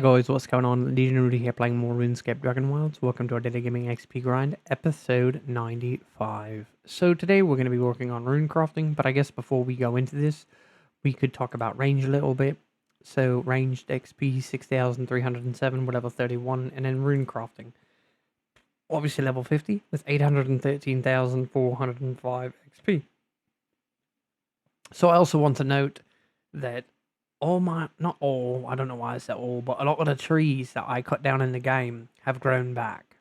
guys, what's going on? Legion Rudy here playing more RuneScape Dragonwilds. Welcome to our Daily Gaming XP Grind, episode 95. So today we're going to be working on rune crafting, but I guess before we go into this, we could talk about range a little bit. So ranged XP 6,307 with level 31, and then rune crafting. Obviously level 50 with 813,405 XP. So I also want to note that not all, I don't know why I said all, but a lot of the trees that I cut down in the game have grown back.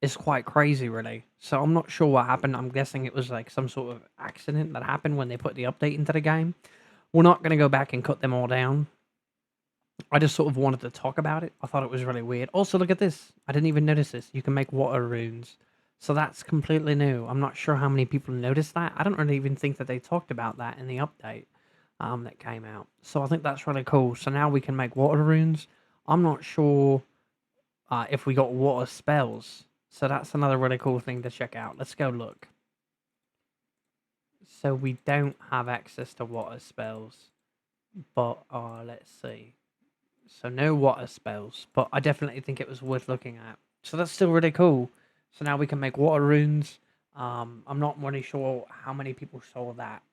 It's quite crazy, really. So I'm not sure what happened. I'm guessing it was like some sort of accident that happened when they put the update into the game. We're not going to go back and cut them all down. I just sort of wanted to talk about it. I thought it was really weird. Also, look at this. I didn't even notice this. You can make water runes. So that's completely new. I'm not sure how many people noticed that. I don't really even think that they talked about that in the update that came out. So I think that's really cool. So now we can make water runes. I'm not sure if we got water spells. So that's another really cool thing to check out. Let's go look. So we don't have access to water spells. But let's see. So no water spells. But I definitely think it was worth looking at. So that's still really cool. So now we can make water runes. I'm not really sure how many people saw that.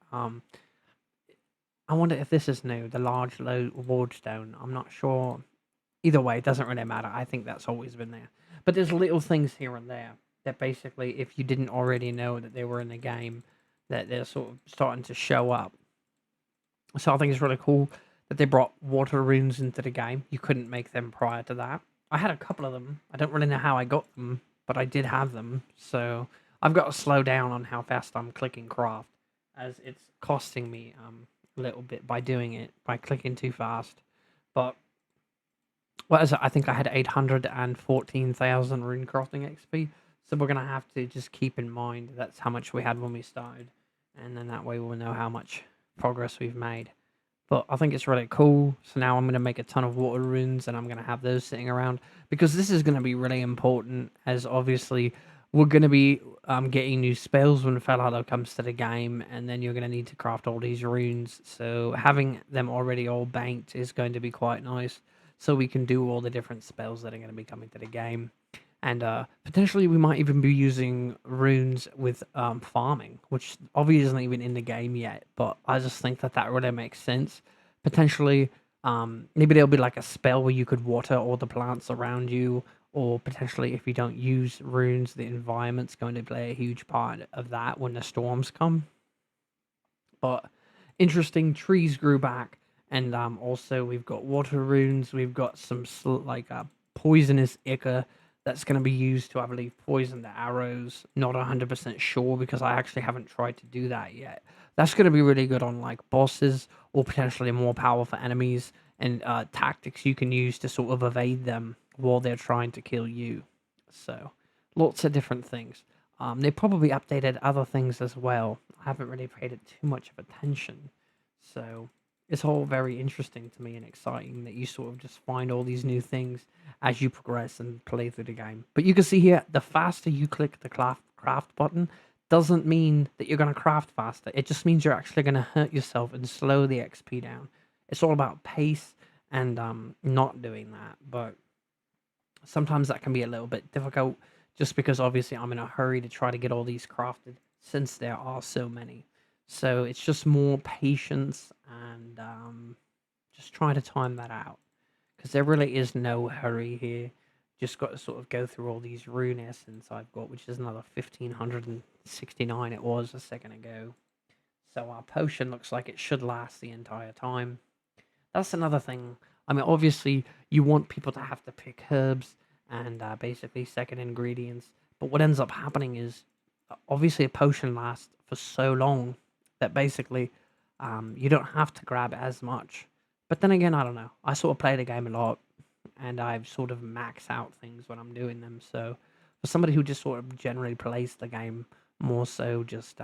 I wonder if this is new, the large low wardstone. I'm not sure. Either way, it doesn't really matter. I think that's always been there. But there's little things here and there that basically, if you didn't already know that they were in the game, that they're sort of starting to show up. So I think it's really cool that they brought water runes into the game. You couldn't make them prior to that. I had a couple of them. I don't really know how I got them, but I did have them. So I've got to slow down on how fast I'm clicking craft, as it's costing me a little bit by doing it, by clicking too fast. But what is it? I think I had 814,000 rune crafting XP. So we're going to have to just keep in mind that's how much we had when we started. And then that way we'll know how much progress we've made. But I think it's really cool. So now I'm going to make a ton of water runes and I'm going to have those sitting around. Because this is going to be really important, as obviously we're going to be getting new spells when Fellow comes to the game, and then you're going to need to craft all these runes. So having them already all banked is going to be quite nice, so we can do all the different spells that are going to be coming to the game. And potentially we might even be using runes with farming, which obviously isn't even in the game yet, but I just think that that really makes sense. Potentially, maybe there'll be like a spell where you could water all the plants around you, or potentially if you don't use runes, the environment's going to play a huge part of that when the storms come. But interesting, trees grew back, and also we've got water runes. We've got some poisonous ichor that's going to be used to, I believe, poison the arrows. Not 100% sure because I actually haven't tried to do that yet. That's going to be really good on like bosses or potentially more powerful enemies, and tactics you can use to sort of evade them while they're trying to kill you. So lots of different things. They probably updated other things as well. I haven't really paid it too much of attention. So it's all very interesting to me and exciting that you sort of just find all these new things as you progress and play through the game. But you can see here, the faster you click the craft button doesn't mean that you're going to craft faster. It just means you're actually going to hurt yourself and slow the XP down. It's all about pace and not doing that. But sometimes that can be a little bit difficult, just because obviously I'm in a hurry to try to get all these crafted since there are so many. So it's just more patience and just trying to time that out, because there really is no hurry here. Just got to sort of go through all these rune essence I've got, which is another 1,569 it was a second ago. So our potion looks like it should last the entire time. That's another thing. I mean, obviously, you want people to have to pick herbs and basically second ingredients. But what ends up happening is, obviously, a potion lasts for so long that basically you don't have to grab as much. But then again, I don't know. I sort of play the game a lot, and I've sort of maxed out things when I'm doing them. So for somebody who just sort of generally plays the game more so just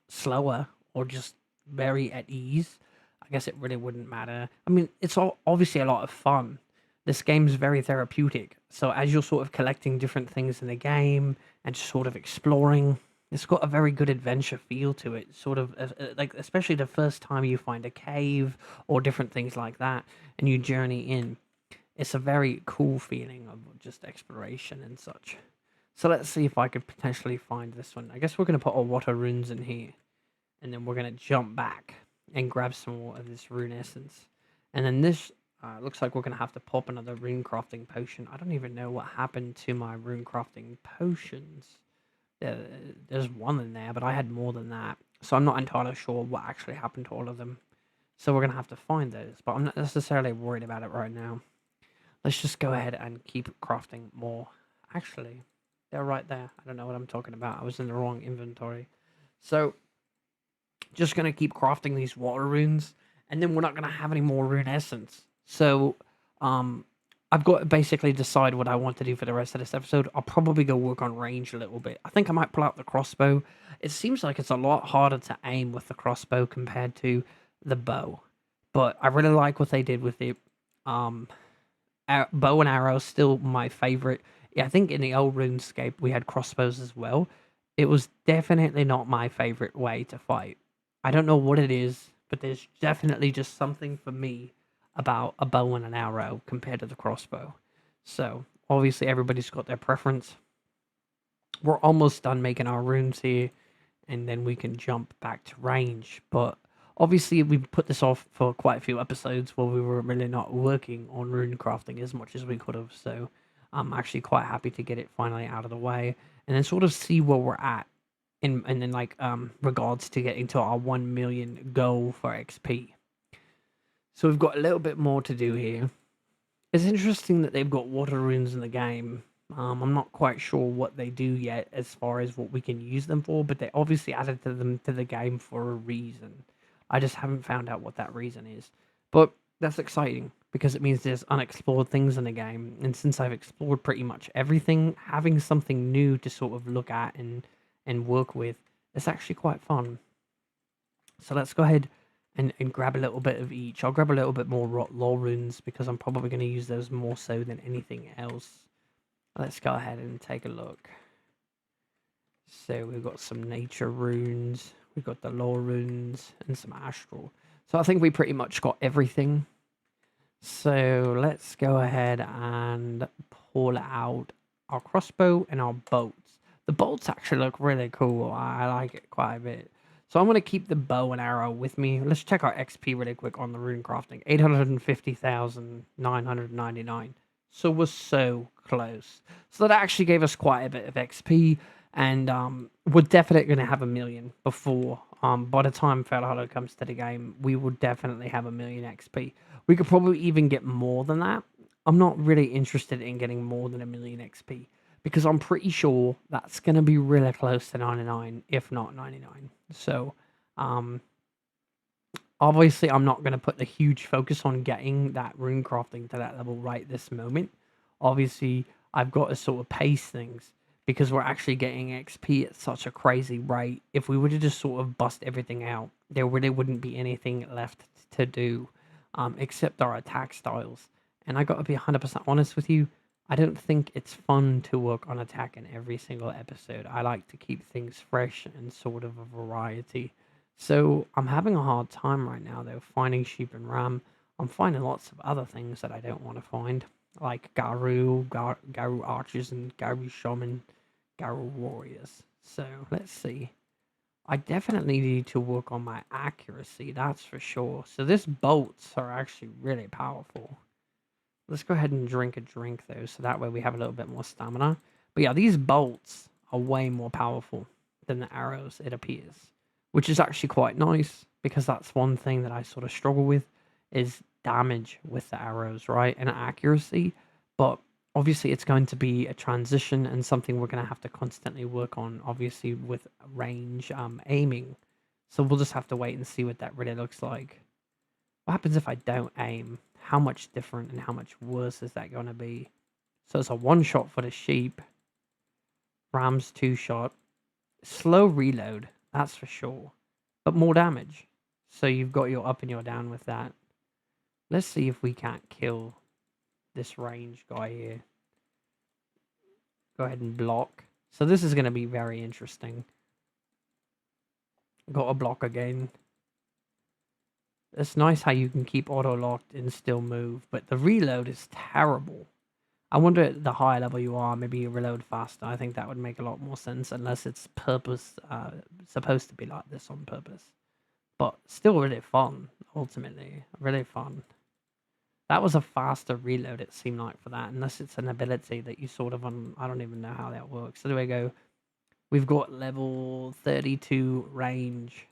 slower or just very at ease, I guess it really wouldn't matter. I mean, it's all obviously a lot of fun. This game's very therapeutic. So as you're sort of collecting different things in the game and just sort of exploring, it's got a very good adventure feel to it. Sort of like, especially the first time you find a cave or different things like that and you journey in. it's a very cool feeling of just exploration and such. So let's see if I could potentially find this one. I guess we're going to put our water runes in here. And then we're going to jump back and grab some more of this rune essence. And then this looks like we're going to have to pop another rune crafting potion. I don't even know what happened to my rune crafting potions. There's one in there, but I had more than that. So I'm not entirely sure what actually happened to all of them. So we're going to have to find those. But I'm not necessarily worried about it right now. Let's just go ahead and keep crafting more. Actually, they're right there. I don't know what I'm talking about. I was in the wrong inventory. So just going to keep crafting these water runes, and then we're not going to have any more rune essence. So I've got to basically decide what I want to do for the rest of this episode. I'll probably go work on range a little bit. I think I might pull out the crossbow. It seems like it's a lot harder to aim with the crossbow compared to the bow, but I really like what they did with it. Bow and arrow still my favorite. Yeah, I think in the old RuneScape we had crossbows as well. It was definitely not my favorite way to fight. I don't know what it is, but there's definitely just something for me about a bow and an arrow compared to the crossbow. So obviously everybody's got their preference. We're almost done making our runes here, and then we can jump back to range. But obviously we put this off for quite a few episodes where we were really not working on rune crafting as much as we could have. So I'm actually quite happy to get it finally out of the way, and then sort of see where we're at in and then like regards to getting to our 1 million goal for XP. So we've got a little bit more to do here. It's interesting that they've got water runes in the game. I'm not quite sure what they do yet as far as what we can use them for, but they obviously added them to the game for a reason. I just haven't found out what that reason is. But that's exciting because it means there's unexplored things in the game. And since I've explored pretty much everything, having something new to sort of look at and work with, it's actually quite fun. So let's go ahead and grab a little bit of each. I'll grab a little bit more lore runes because I'm probably going to use those more so than anything else. Let's go ahead and take a look. So we've got some nature runes, we've got the lore runes, and some astral. So I think we pretty much got everything. So let's go ahead and pull out our crossbow and our bolts. The bolts actually look really cool. I like it quite a bit. So I'm going to keep the bow and arrow with me. Let's check our XP really quick on the rune crafting. 850,999. So we're so close. So that actually gave us quite a bit of XP. And we're definitely going to have 1 million before. By the time Fairhollow comes to the game, we will definitely have 1 million XP. We could probably even get more than that. I'm not really interested in getting more than 1 million XP, because I'm pretty sure that's going to be really close to 99, if not 99. So, obviously, I'm not going to put the huge focus on getting that rune crafting to that level right this moment. Obviously, I've got to sort of pace things because we're actually getting XP at such a crazy rate. If we were to just sort of bust everything out, there really wouldn't be anything left to do except our attack styles. And I got to be 100% honest with you, I don't think it's fun to work on attack in every single episode. I like to keep things fresh and sort of a variety. So I'm having a hard time right now, though, finding sheep and ram. I'm finding lots of other things that I don't want to find, like Garu archers, and Garu shaman, Garu warriors. So let's see. I definitely need to work on my accuracy, that's for sure. So these bolts are actually really powerful. Let's go ahead and drink a drink, though, so that way we have a little bit more stamina. But yeah, these bolts are way more powerful than the arrows, it appears. Which is actually quite nice, because that's one thing that I sort of struggle with, is damage with the arrows, right? And accuracy. But obviously it's going to be a transition and something we're going to have to constantly work on, obviously, with range aiming. So we'll just have to wait and see what that really looks like. What happens if I don't aim? How much different and how much worse is that going to be? So it's a 1-shot for the sheep. Ram's 2-shot. Slow reload, that's for sure. But more damage. So you've got your up and your down with that. Let's see if we can't kill this range guy here. Go ahead and block. So this is going to be very interesting. Got a block again. It's nice how you can keep auto locked and still move, but the reload is terrible. I wonder at the higher level you are, maybe you reload faster. I think that would make a lot more sense unless it's supposed to be like this on purpose. But still really fun, ultimately. Really fun. That was a faster reload, it seemed like, for that, unless it's an ability that you sort of I don't even know how that works. So there we go. We've got level 32 range.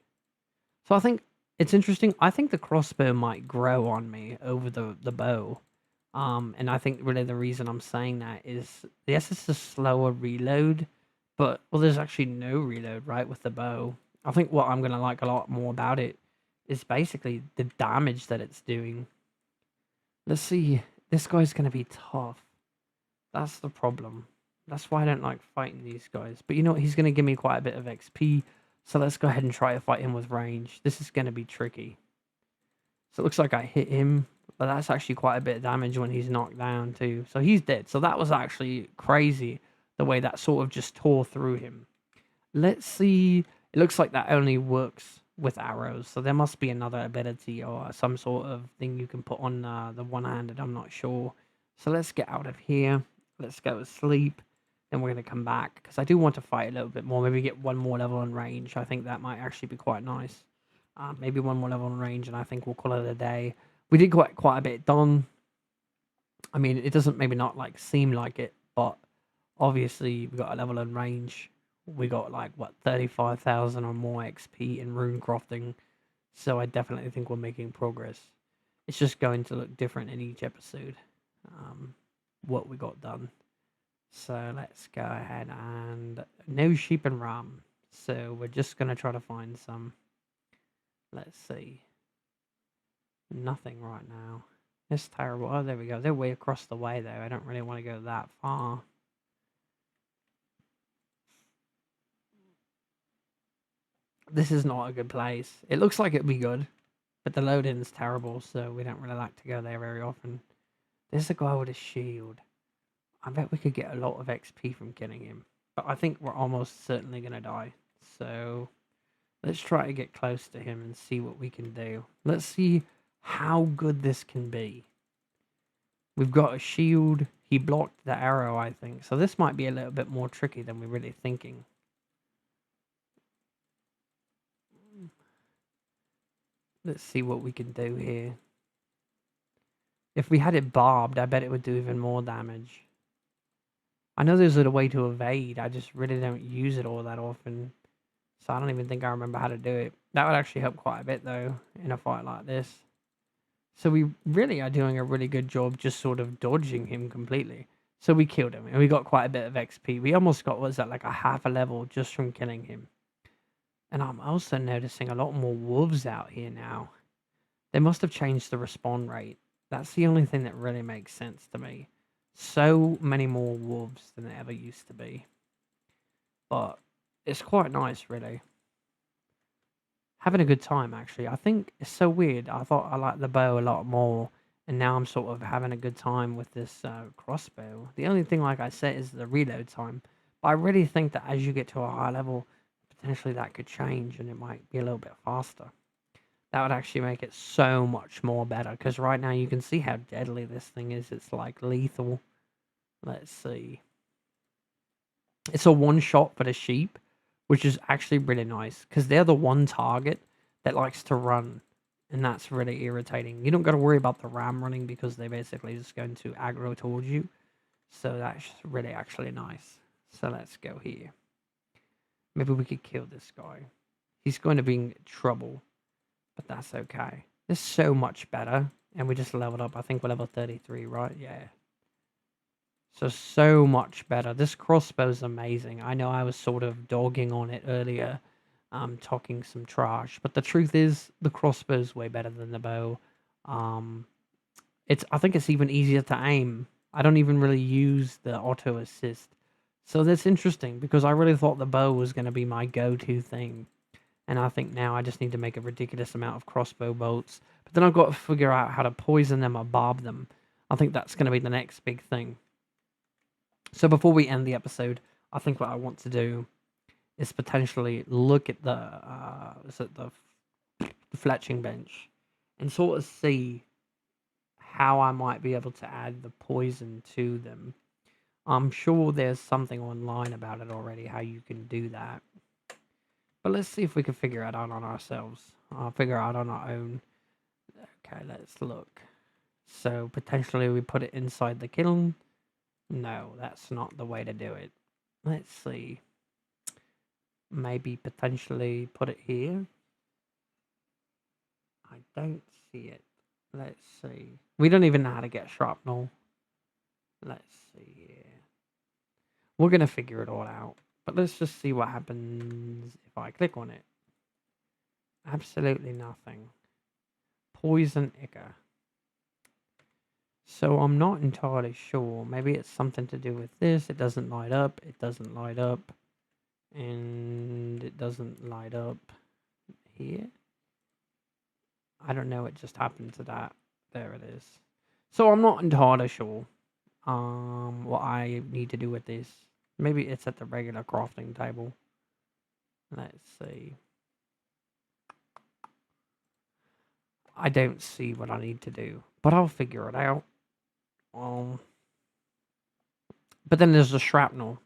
So I think it's interesting. I think the crossbow might grow on me over the bow. And I think really the reason I'm saying that is yes, it's a slower reload, but well, there's actually no reload right with the bow. I think what I'm gonna like a lot more about it is basically the damage that it's doing. Let's see. This guy's gonna be tough. That's the problem. That's why I don't like fighting these guys. But you know what? He's gonna give me quite a bit of XP. So let's go ahead and try to fight him with range. This is gonna be tricky. So it looks like I hit him, but that's actually quite a bit of damage when he's knocked down too. So he's dead. So that was actually crazy, the way that sort of just tore through him. Let's see. It looks like that only works with arrows. So there must be another ability or some sort of thing you can put on the one-handed. I'm not sure. So let's get out of here. Let's go to sleep. Then we're going to come back because I do want to fight a little bit more. Maybe get one more level on range. I think that might actually be quite nice. Maybe one more level on range, and I think we'll call it a day. We did quite a bit done. I mean, it doesn't maybe not like seem like it, but obviously we got a level on range. We got like what 35,000 or more XP in rune crafting, so I definitely think we're making progress. It's just going to look different in each episode. What we got done. So let's go ahead and no sheep and ram. So we're just gonna try to find some. Let's see. Nothing right now. It's terrible. Oh, there we go. They're way across the way, though. I don't really want to go that far. This is not a good place. It looks like it'd be good, but the loading is terrible, so we don't really like to go there very often. There's a guy with a shield. I bet we could get a lot of XP from killing him, but I think we're almost certainly going to die. So let's try to get close to him and see what we can do. Let's see how good this can be. We've got a shield. He blocked the arrow, I think. So this might be a little bit more tricky than we're really thinking. Let's see what we can do here. If we had it barbed, I bet it would do even more damage. I know there's a way to evade. I just really don't use it all that often. So I don't even think I remember how to do it. That would actually help quite a bit, though, in a fight like this. So we really are doing a really good job just sort of dodging him completely. So we killed him, and we got quite a bit of XP. We almost got, what was that, like a half a level just from killing him. And I'm also noticing a lot more wolves out here now. They must have changed the respawn rate. That's the only thing that really makes sense to me. So many more wolves than there ever used to be. But it's quite nice, really. Having a good time, actually. I think it's so weird. I thought I liked the bow a lot more, and now I'm sort of having a good time with this crossbow. The only thing, like I said, is the reload time. But I really think that as you get to a high level, potentially that could change, and it might be a little bit faster. That would actually make it so much more better, because right now you can see how deadly this thing is. It's like lethal. Let's see. It's a one shot for the sheep, which is actually really nice, because they're the one target that likes to run, and that's really irritating. You don't got to worry about the ram running, because they're basically just going to aggro towards you. So that's really actually nice. So let's go here. Maybe we could kill this guy. He's going to be in trouble, but that's okay. This is so much better, and we just leveled up. I think we're level 33, right? Yeah. So much better. This crossbow's amazing. I know I was sort of dogging on it earlier, talking some trash, but the truth is the crossbow's way better than the bow. I think it's even easier to aim. I don't even really use the auto assist. So that's interesting, because I really thought the bow was going to be my go-to thing. And I think now I just need to make a ridiculous amount of crossbow bolts. But then I've got to figure out how to poison them or barb them. I think that's going to be the next big thing. So before we end the episode, I think what I want to do is potentially look at the fletching bench and sort of see how I might be able to add the poison to them. I'm sure there's something online about it already, how you can do that. But let's see if we can figure it out on ourselves. I'll figure out on our own. Okay, let's look. So potentially we put it inside the kiln. No, that's not the way to do it. Let's see. Maybe potentially put it here. I don't see it. Let's see. We don't even know how to get shrapnel. Let's see here. We're going to figure it all out. But let's just see what happens if I click on it. Absolutely nothing. Poison ichor. So I'm not entirely sure. Maybe it's something to do with this. It doesn't light up. It doesn't light up. And it doesn't light up here. I don't know. It just happened to that. There it is. So I'm not entirely sure what I need to do with this. Maybe it's at the regular crafting table. Let's see. I don't see what I need to do, but I'll figure it out. But then there's the shrapnel.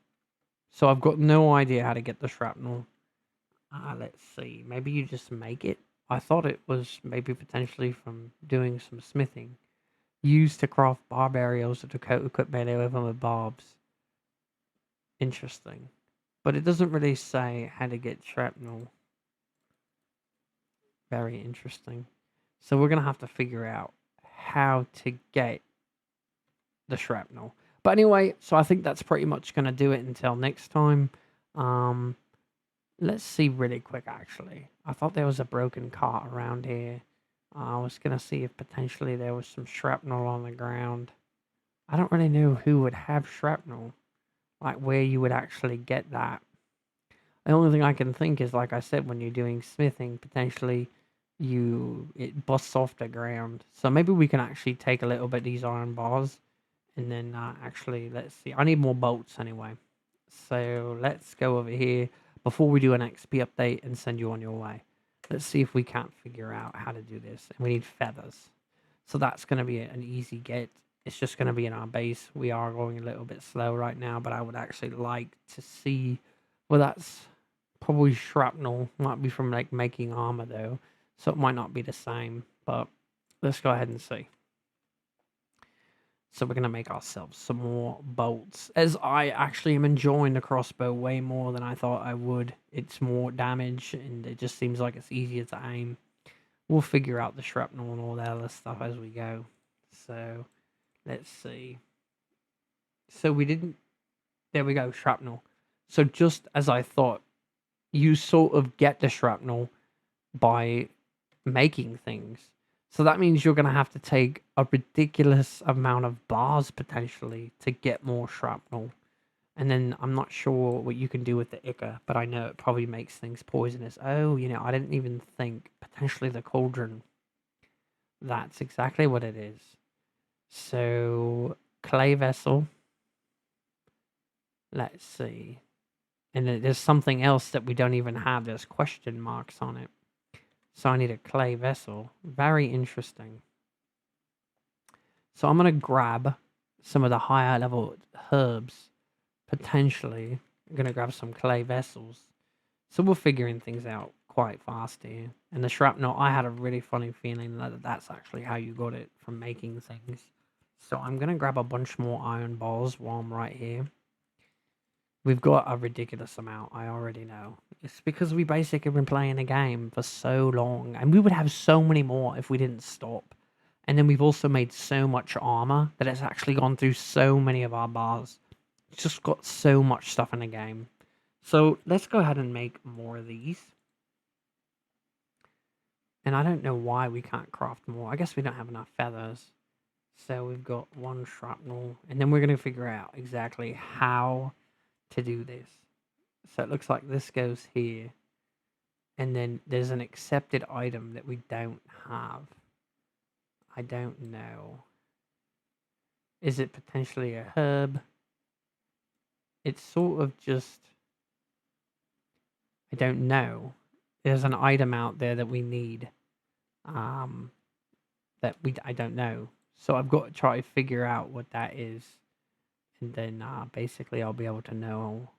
So I've got no idea how to get the shrapnel. Let's see. Maybe you just make it. I thought it was maybe potentially from doing some smithing. Used to craft barb aerials to equip melee weapon with barbs. Interesting. But it doesn't really say how to get shrapnel. Very interesting. So we're going to have to figure out how to get the shrapnel. But anyway, so I think that's pretty much going to do it until next time. Let's see really quick, actually. I thought there was a broken cart around here. I was going to see if potentially there was some shrapnel on the ground. I don't really know who would have shrapnel. Like, where you would actually get that. The only thing I can think is, like I said, when you're doing smithing, potentially it busts off the ground. So maybe we can actually take a little bit of these iron bars. And then actually, let's see. I need more bolts anyway. So let's go over here before we do an XP update and send you on your way. Let's see if we can't figure out how to do this. And we need feathers. So that's going to be an easy get. It's just going to be in our base. We are going a little bit slow right now, but I would actually like to see... Well, that's probably shrapnel. Might be from like making armor though. So it might not be the same. But let's go ahead and see. So we're going to make ourselves some more bolts. As I actually am enjoying the crossbow way more than I thought I would. It's more damage and it just seems like it's easier to aim. We'll figure out the shrapnel and all that other stuff as we go. So let's see. So we didn't... There we go, shrapnel. So just as I thought, you sort of get the shrapnel by making things. So that means you're going to have to take a ridiculous amount of bars, potentially, to get more shrapnel. And then I'm not sure what you can do with the ichor, but I know it probably makes things poisonous. Oh, I didn't even think. Potentially the cauldron. That's exactly what it is. So, clay vessel. Let's see. And then there's something else that we don't even have. There's question marks on it. So I need a clay vessel. Very interesting. So I'm going to grab some of the higher level herbs. Potentially. I'm going to grab some clay vessels. So we're figuring things out quite fast here. And the shrapnel, I had a really funny feeling that that's actually how you got it from making things. So I'm going to grab a bunch more iron balls while I'm right here. We've got a ridiculous amount, I already know. It's because we basically been playing the game for so long. And we would have so many more if we didn't stop. And then we've also made so much armor that it's actually gone through so many of our bars. It's just got so much stuff in the game. So let's go ahead and make more of these. And I don't know why we can't craft more. I guess we don't have enough feathers. So we've got one shrapnel. And then we're going to figure out exactly how to do this. So it looks like this goes here. And then there's an accepted item that we don't have. I don't know. Is it potentially a herb? It's sort of just... I don't know. There's an item out there that we need. that I don't know. So I've got to try to figure out what that is, and then basically I'll be able to know.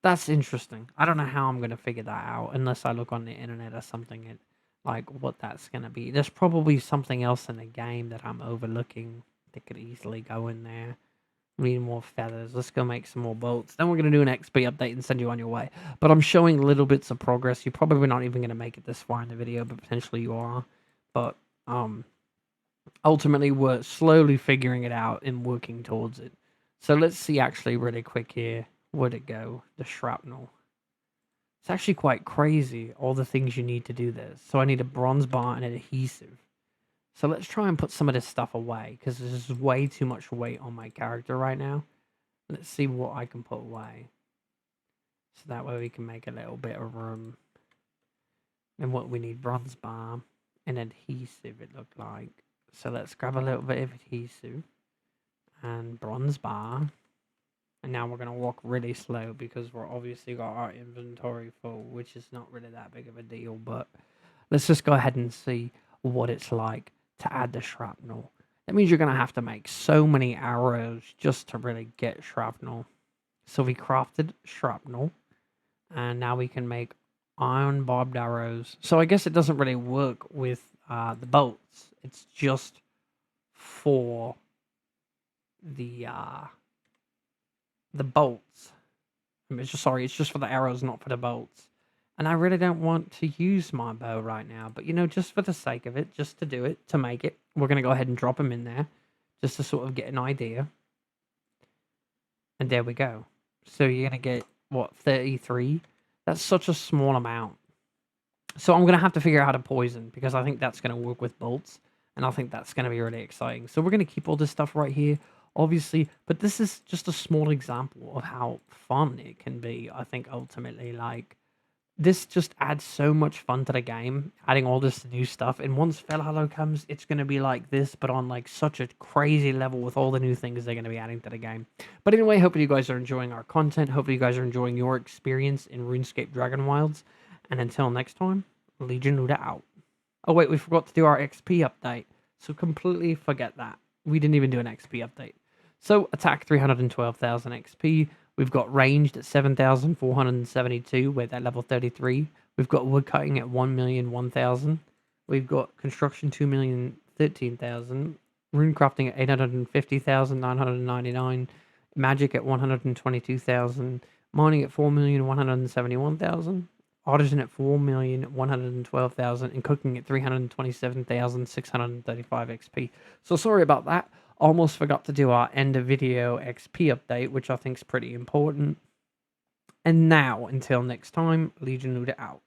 That's interesting. I don't know how I'm gonna figure that out unless I look on the internet or something and like what that's gonna be. There's probably something else in the game that I'm overlooking that could easily go in there. We need more feathers. Let's go make some more bolts. Then we're going to do an XP update and send you on your way. But I'm showing little bits of progress. You're probably not even going to make it this far in the video, but potentially you are. But ultimately, we're slowly figuring it out and working towards it. So let's see actually really quick here. Where'd it go? The shrapnel. It's actually quite crazy, all the things you need to do this. So I need a bronze bar and an adhesive. So let's try and put some of this stuff away, because there's way too much weight on my character right now. Let's see what I can put away. So that way we can make a little bit of room. And what we need, bronze bar and adhesive, it looked like. So let's grab a little bit of adhesive and bronze bar. And now we're going to walk really slow because we're obviously got our inventory full, which is not really that big of a deal. But let's just go ahead and see what it's like to add the shrapnel. That means you're going to have to make so many arrows just to really get shrapnel. So we crafted shrapnel, and now we can make iron barbed arrows. So I guess it doesn't really work with the bolts. It's just for the bolts. It's just for the arrows, not for the bolts. And I really don't want to use my bow right now. But, just for the sake of it, just to do it, to make it, we're going to go ahead and drop them in there. Just to sort of get an idea. And there we go. So you're going to get, 33? That's such a small amount. So I'm going to have to figure out how to poison. Because I think that's going to work with bolts. And I think that's going to be really exciting. So we're going to keep all this stuff right here. Obviously, but this is just a small example of how fun it can be. I think ultimately, this just adds so much fun to the game, adding all this new stuff. And once Fellow comes, it's going to be like this, but on such a crazy level with all the new things they're going to be adding to the game. But anyway, hopefully you guys are enjoying our content. Hopefully you guys are enjoying your experience in RuneScape Dragonwilds. And until next time, Legion Luda out. Oh wait, we forgot to do our XP update. So completely forget that. We didn't even do an XP update. So attack 312,000 XP. We've got ranged at 7,472. We're at level 33. We've got woodcutting at 1,001,000. We've got construction 2,013,000. Rune crafting at 850,999. Magic at 122,000. Mining at 4,171,000. Artisan at 4,112,000. And cooking at 327,635 XP. So sorry about that. Almost forgot to do our end of video XP update, which I think is pretty important. And now, until next time, Legion Luda out.